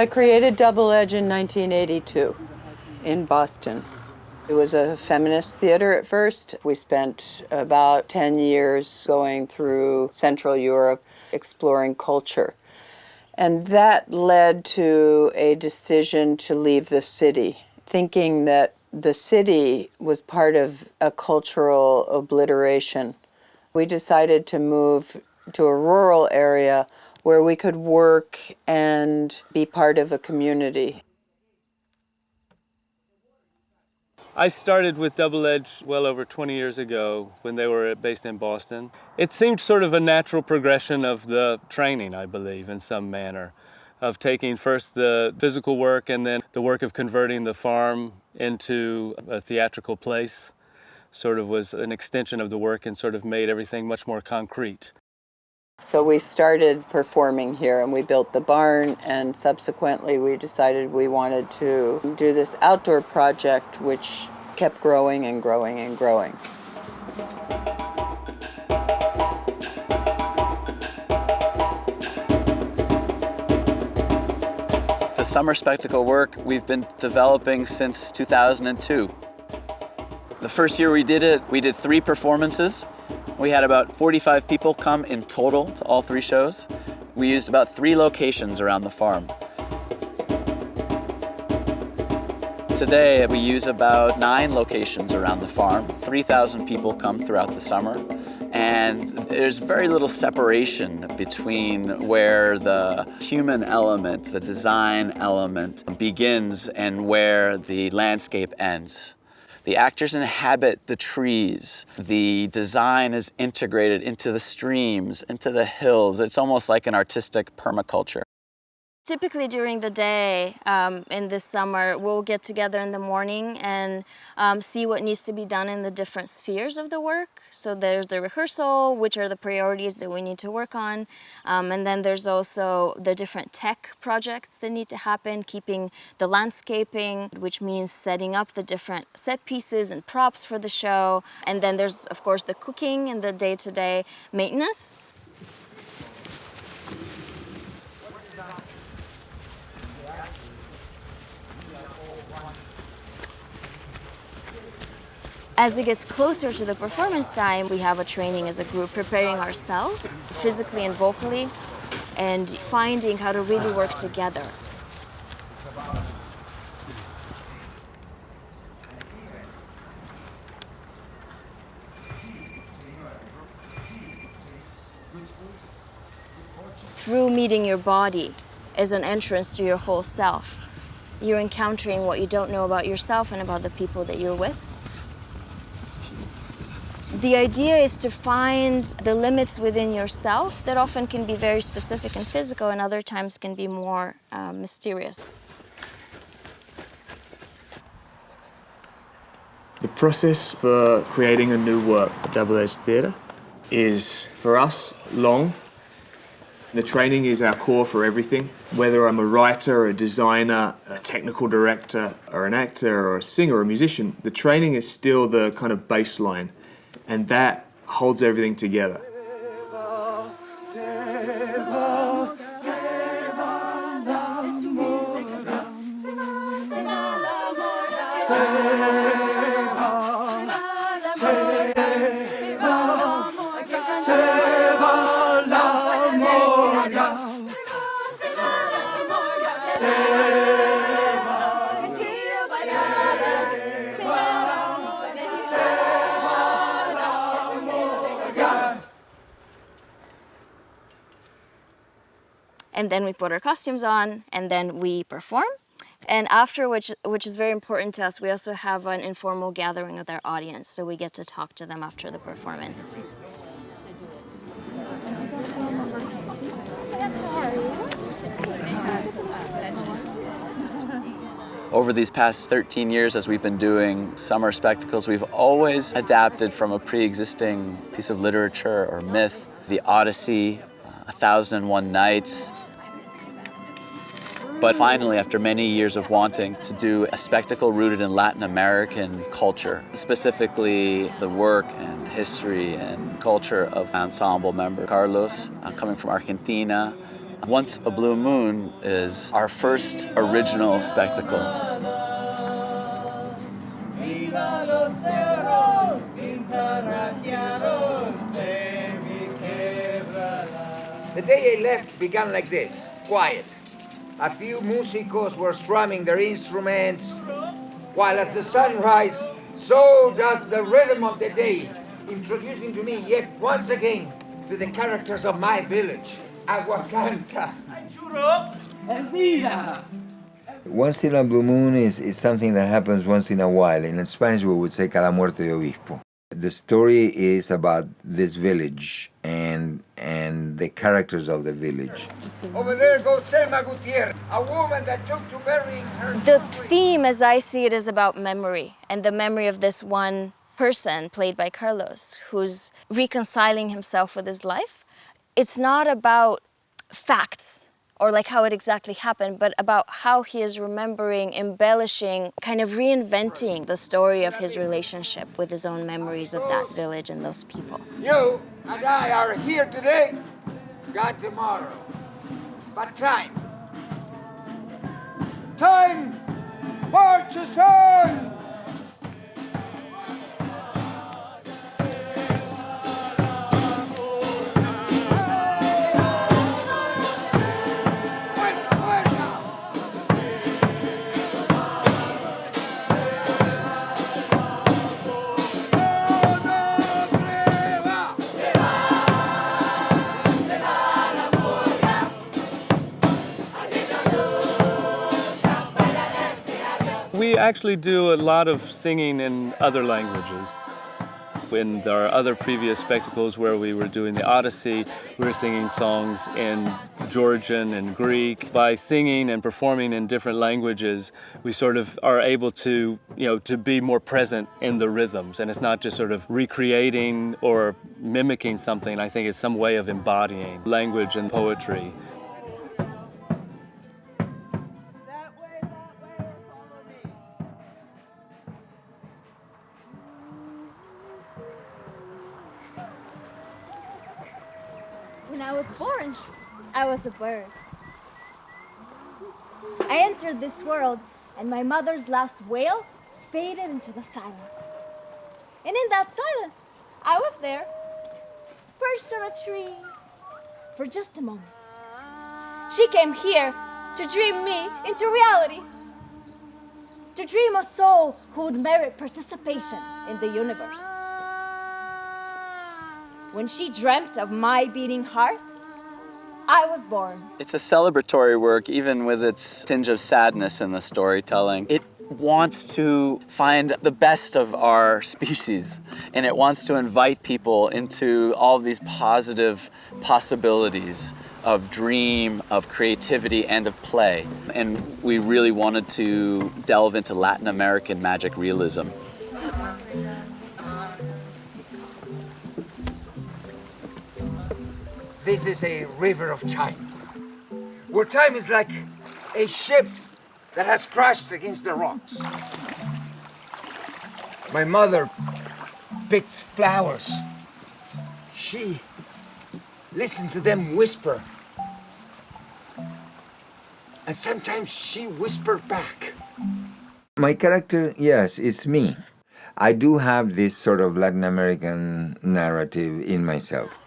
I created Double Edge in 1982 in Boston. It was a feminist theater at first. We spent about 10 years going through Central Europe, exploring culture. And that led to a decision to leave the city, thinking that the city was part of a cultural obliteration. We decided to move to a rural area where we could work and be part of a community. I started with Double Edge well over 20 years ago when they were based in Boston. It seemed sort of a natural progression of the training, I believe, in some manner, of taking first the physical work and then the work of converting the farm into a theatrical place. Sort of was an extension of the work and sort of made everything much more concrete. So we started performing here and we built the barn, and subsequently we decided we wanted to do this outdoor project which kept growing and growing and growing. The summer spectacle work we've been developing since 2002. The first year we did it, we did 3 performances. We had about 45 people come in total to all 3 shows. We used about 3 locations around the farm. Today we use about 9 locations around the farm. 3,000 people come throughout the summer. And there's very little separation between where the human element, the design element begins and where the landscape ends. The actors inhabit the trees. The design is integrated into the streams, into the hills. It's almost like an artistic permaculture. Typically during the day in this summer, we'll get together in the morning and see what needs to be done in the different spheres of the work. So there's the rehearsal, which are the priorities that we need to work on. And then there's also the different tech projects that need to happen, keeping the landscaping, which means setting up the different set pieces and props for the show. And then there's, of course, the cooking and the day-to-day maintenance. As it gets closer to the performance time, we have a training as a group, preparing ourselves physically and vocally, and finding how to really work together. Through meeting your body as an entrance to your whole self, you're encountering what you don't know about yourself and about the people that you're with. The idea is to find the limits within yourself that often can be very specific and physical and other times can be more mysterious. The process for creating a new work at Double Edge Theatre is, for us, long. The training is our core for everything. Whether I'm a writer, a designer, a technical director, or an actor, or a singer, or a musician, the training is still the kind of baseline. And that holds everything together. And then we put our costumes on, and then we perform. And after, which is very important to us, we also have an informal gathering with our audience, so we get to talk to them after the performance. Over these past 13 years as we've been doing summer spectacles, we've always adapted from a pre-existing piece of literature or myth, the Odyssey, 1001 Nights. But finally, after many years of wanting to do a spectacle rooted in Latin American culture, specifically the work and history and culture of ensemble member Carlos, coming from Argentina, Once a Blue Moon is our first original spectacle. The day I left began like this, quiet. A few músicos were strumming their instruments, while as the sun rises, so does the rhythm of the day, introducing to me yet once again to the characters of my village, Aguacanta. Once in a blue moon is something that happens once in a while. In Spanish, we would say cada muerte de obispo. The story is about this village and the characters of the village. Over there goes Selma Gutierrez, a woman that took to burying her. The theme, as I see it, is about memory, and the memory of this one person, played by Carlos, who's reconciling himself with his life. It's not about facts or like how it exactly happened, but about how he is remembering, embellishing, kind of reinventing the story of his relationship with his own memories of that village and those people. You and I are here today, gone tomorrow. But time marches on! We actually do a lot of singing in other languages. In our other previous spectacles where we were doing the Odyssey, we were singing songs in Georgian and Greek. By singing and performing in different languages, we sort of are able to, to be more present in the rhythms. And it's not just sort of recreating or mimicking something. I think it's some way of embodying language and poetry. When I was born, I was a bird. I entered this world, and my mother's last wail faded into the silence. And in that silence, I was there, perched on a tree, for just a moment. She came here to dream me into reality, to dream a soul who would merit participation in the universe. When she dreamt of my beating heart, I was born. It's a celebratory work, even with its tinge of sadness in the storytelling. It wants to find the best of our species, and it wants to invite people into all of these positive possibilities of dream, of creativity, and of play. And we really wanted to delve into Latin American magic realism. This is a river of time, where time is like a ship that has crashed against the rocks. My mother picked flowers. She listened to them whisper. And sometimes she whispered back. My character, yes, it's me. I do have this sort of Latin American narrative in myself.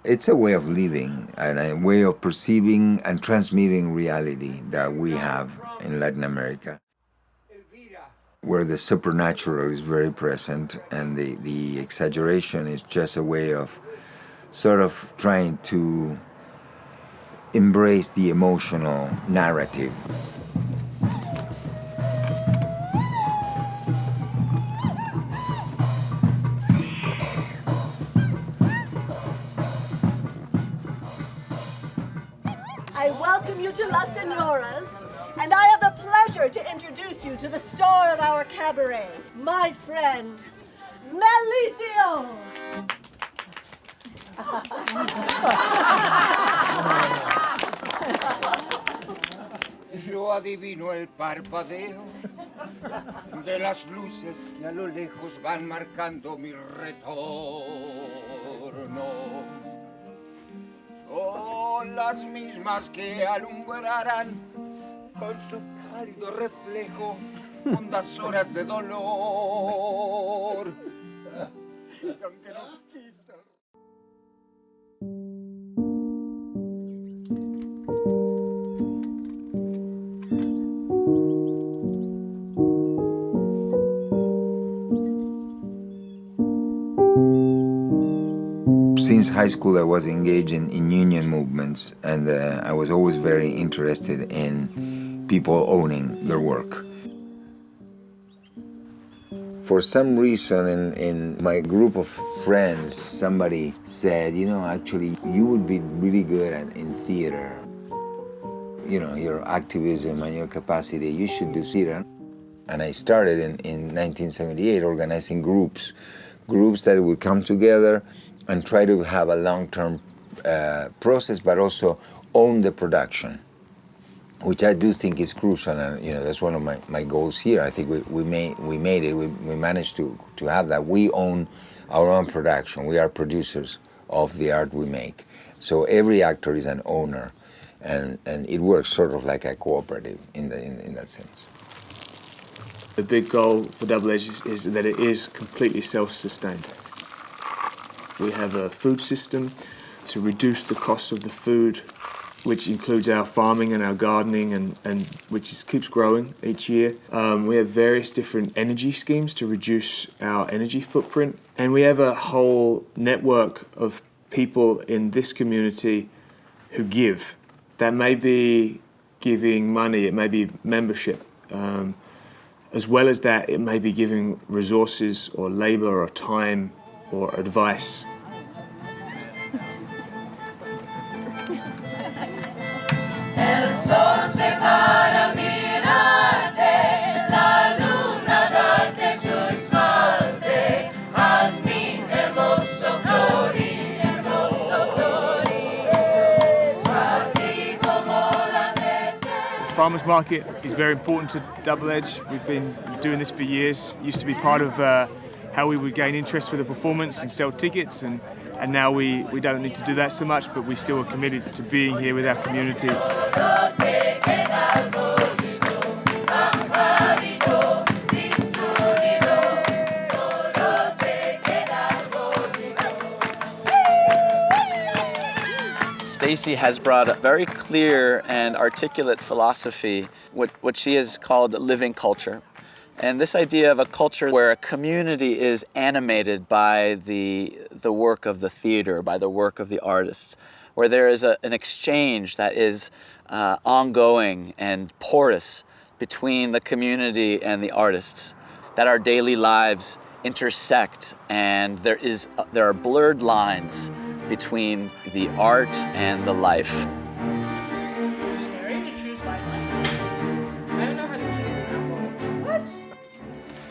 It's a way of living and a way of perceiving and transmitting reality that we have in Latin America, where the supernatural is very present and the exaggeration is just a way of sort of trying to embrace the emotional narrative. I welcome you to Las Senoras, and I have the pleasure to introduce you to the star of our cabaret, my friend, Melicio. Yo adivino el parpadeo de las luces que a lo lejos van marcando mi retorno. Oh, las mismas que alumbrarán con su pálido reflejo hondas horas de dolor. Y aunque no quise... Since high school, I was engaged in union movements, and I was always very interested in people owning their work. For some reason, in my group of friends, somebody said, you know, actually, you would be really good in theater. You know, your activism and your capacity, you should do theater. And I started in 1978 organizing groups that would come together and try to have a long-term process, but also own the production, which I do think is crucial, and you know that's one of my goals here. I think we made it. We managed to have that. We own our own production. We are producers of the art we make. So every actor is an owner, and it works sort of like a cooperative in that sense. The big goal for Double Edge is that it is completely self-sustained. We have a food system to reduce the cost of the food, which includes our farming and our gardening, and which keeps growing each year. We have various different energy schemes to reduce our energy footprint, and we have a whole network of people in this community who give. That may be giving money, it may be membership. As well as that, it may be giving resources or labor or time or advice. El sol se para mirarte, la luna darte su esmalte, jazmín hermoso florir, así como las estrellas. Farmers market is very important to Double Edge. We've been doing this for years. Used to be part of how we would gain interest for the performance and sell tickets, and now we don't need to do that so much, but we still are committed to being here with our community. Stacy has brought a very clear and articulate philosophy, what she has called living culture. And this idea of a culture where a community is animated by the work of the theater, by the work of the artists, where there is an exchange that is ongoing and porous between the community and the artists, that our daily lives intersect, and there are blurred lines between the art and the life.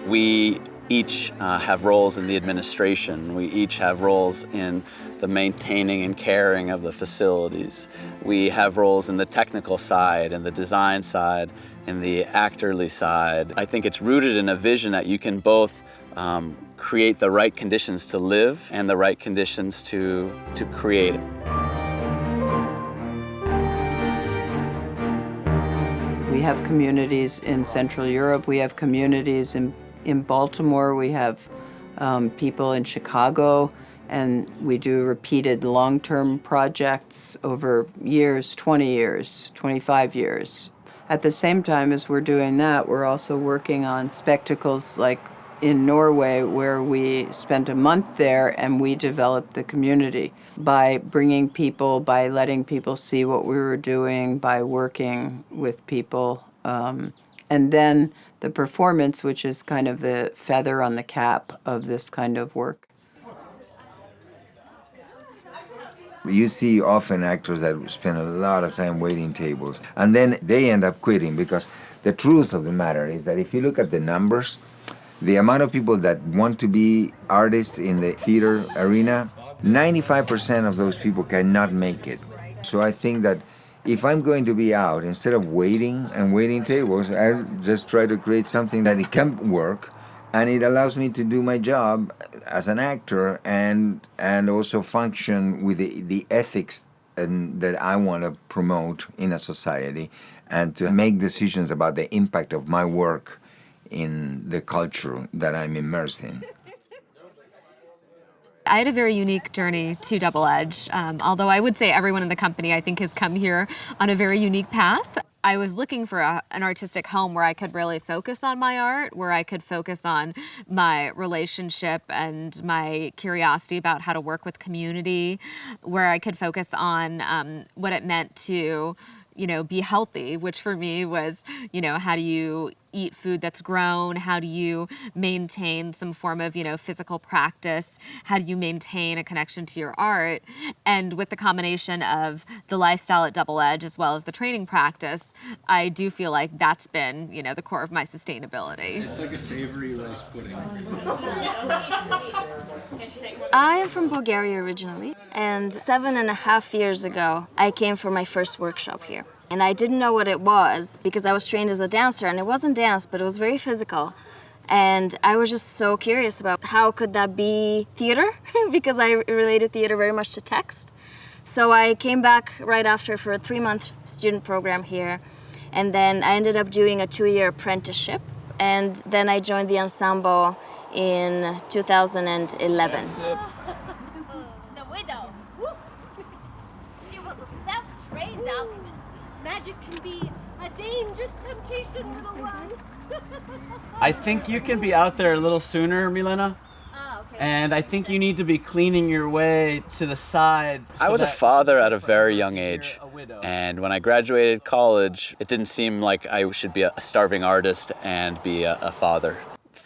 We each have roles in the administration. We each have roles in the maintaining and caring of the facilities. We have roles in the technical side and the design side and the actorly side. I think it's rooted in a vision that you can both create the right conditions to live and the right conditions to create. We have communities in Central Europe. We have communities in Baltimore. We have people in Chicago, and we do repeated long-term projects over years, 20 years, 25 years. At the same time as we're doing that, we're also working on spectacles like in Norway, where we spent a month there and we developed the community by bringing people, by letting people see what we were doing, by working with people. And then the performance, which is kind of the feather on the cap of this kind of work. You see often actors that spend a lot of time waiting tables, and then they end up quitting, because the truth of the matter is that if you look at the numbers, the amount of people that want to be artists in the theater arena, 95% of those people cannot make it. So I think that if I'm going to be out, instead of waiting and waiting tables, I just try to create something that it can work, and it allows me to do my job as an actor and also function with the ethics and that I want to promote in a society, and to make decisions about the impact of my work in the culture that I'm immersed in. I had a very unique journey to Double Edge, although I would say everyone in the company, I think, has come here on a very unique path. I was looking for an artistic home where I could really focus on my art, where I could focus on my relationship and my curiosity about how to work with community, where I could focus on what it meant to, be healthy, which for me was, how do you eat food that's grown? How do you maintain some form of, physical practice? How do you maintain a connection to your art? And with the combination of the lifestyle at Double Edge as well as the training practice, I do feel like that's been, the core of my sustainability. It's like a savory rice pudding. I am from Bulgaria originally, and 7.5 years ago, I came for my first workshop here. And I didn't know what it was because I was trained as a dancer, and it wasn't dance, but it was very physical. And I was just so curious about how could that be theater, because I related theater very much to text. So I came back right after for a 3-month student program here, and then I ended up doing a 2-year apprenticeship, and then I joined the ensemble in 2011. The widow. She was a self-trained alchemist. Magic can be a dangerous temptation, little one. I think you can be out there a little sooner, Milena. And I think you need to be cleaning your way to the side. I was a father at a very young age. And when I graduated college, it didn't seem like I should be a starving artist and be a father.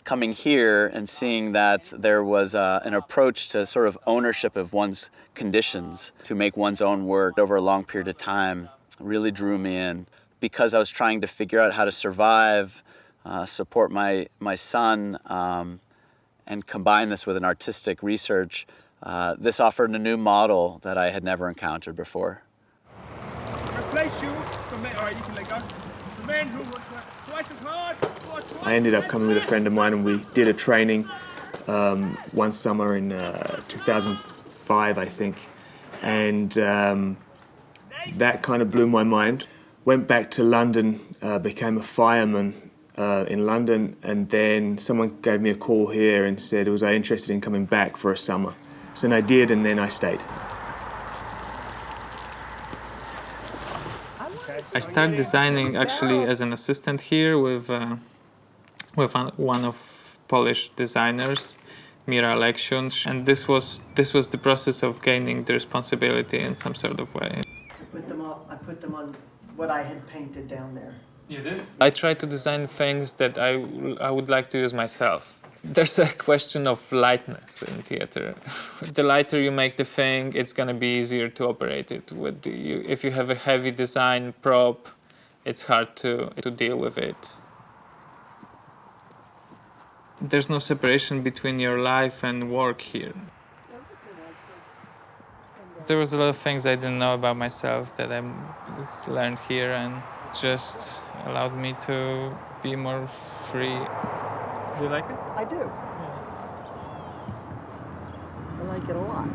Coming here and seeing that there was an approach to sort of ownership of one's conditions, to make one's own work over a long period of time, really drew me in. Because I was trying to figure out how to survive, support my son, and combine this with an artistic research, this offered a new model that I had never encountered before. Replace you for men. All right, you can let go. The men who work twice as hard. I ended up coming with a friend of mine, and we did a training one summer in 2005, I think, and that kind of blew my mind. Went back to London, became a fireman in London, and then someone gave me a call here and said, was I interested in coming back for a summer? So I did, and then I stayed. I started designing actually as an assistant here with one of Polish designers, Mira Aleksiun, and this was the process of gaining the responsibility in some sort of way. I put them on what I had painted down there. You did? I try to design things that I would like to use myself. There's a question of lightness in theater. The lighter you make the thing, it's going to be easier to operate it. If you have a heavy design prop, it's hard to deal with it. There's no separation between your life and work here. There was a lot of things I didn't know about myself that I learned here, and just allowed me to be more free. Do you like it? I do. Yeah. I like it a lot.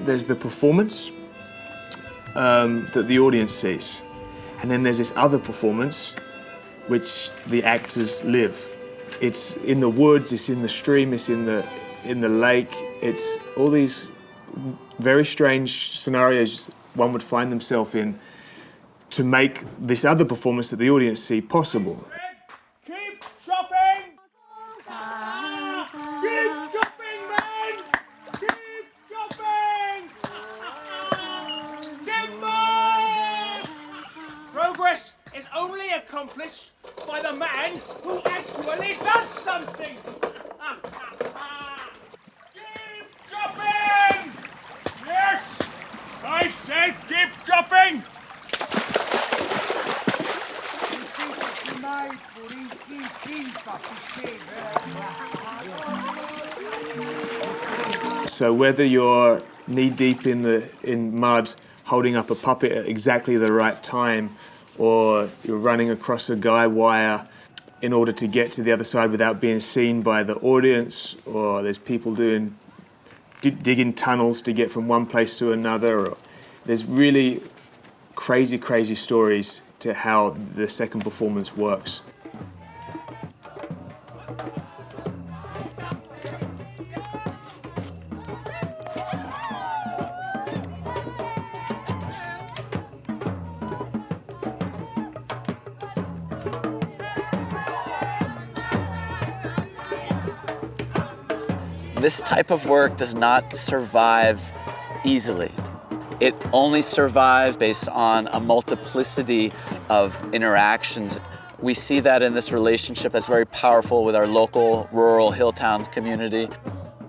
There's the performance that the audience sees. And then there's this other performance which the actors live. It's in the woods, it's in the stream, it's in the lake. It's all these very strange scenarios one would find themselves in to make this other performance that the audience see possible. Keep dropping! Keep dropping, man! Keep dropping! Timber! Progress is only accomplished by the man who actually does something! Keep dropping! Yes! I said keep dropping! So whether you're knee-deep in mud, holding up a puppet at exactly the right time, or you're running across a guy wire in order to get to the other side without being seen by the audience, or there's people digging tunnels to get from one place to another. Or there's really crazy stories to how the second performance works. This type of work does not survive easily. It only survives based on a multiplicity of interactions. We see that in this relationship that's very powerful with our local, rural Hilltowns community.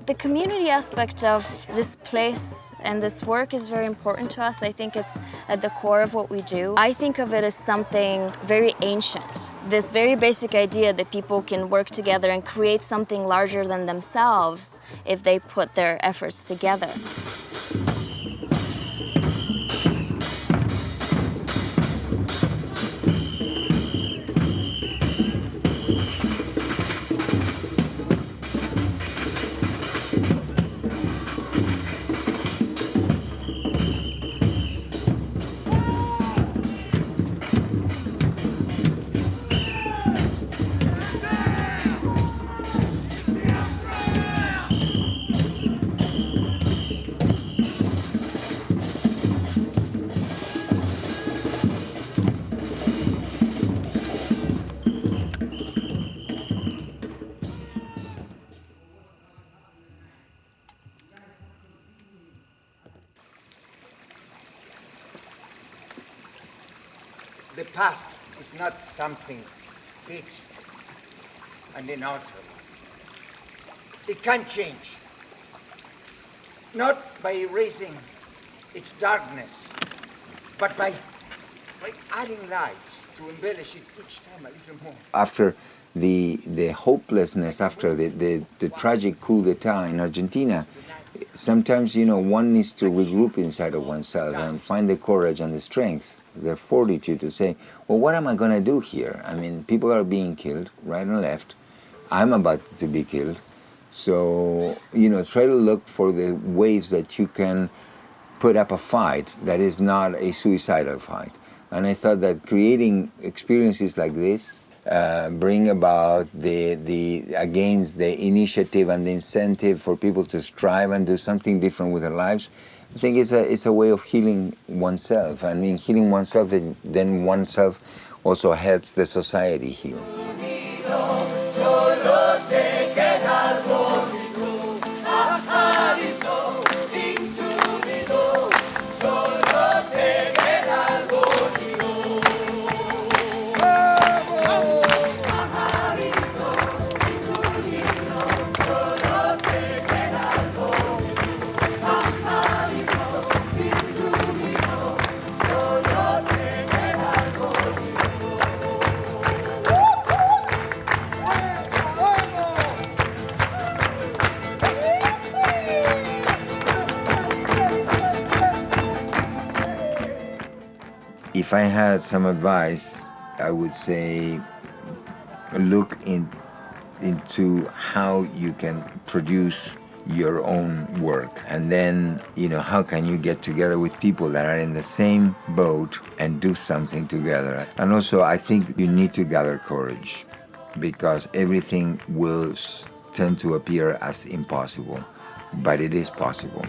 The community aspect of this place and this work is very important to us. I think it's at the core of what we do. I think of it as something very ancient. This very basic idea that people can work together and create something larger than themselves if they put their efforts together. The past is not something fixed and inalterable. It can change, not by erasing its darkness, but by adding lights to embellish it each time a little more. After the hopelessness, after the tragic coup d'etat in Argentina, sometimes, one needs to regroup inside of oneself and find the courage and the strength, the fortitude to say, well, what am I going to do here? I mean, people are being killed right and left. I'm about to be killed. So, try to look for the ways that you can put up a fight that is not a suicidal fight. And I thought that creating experiences like this bring about the initiative and the incentive for people to strive and do something different with their lives. I think it's a way of healing oneself. And in healing oneself, then oneself also helps the society heal. If I had some advice, I would say look into how you can produce your own work, and then how can you get together with people that are in the same boat and do something together. And also I think you need to gather courage, because everything will tend to appear as impossible, but it is possible.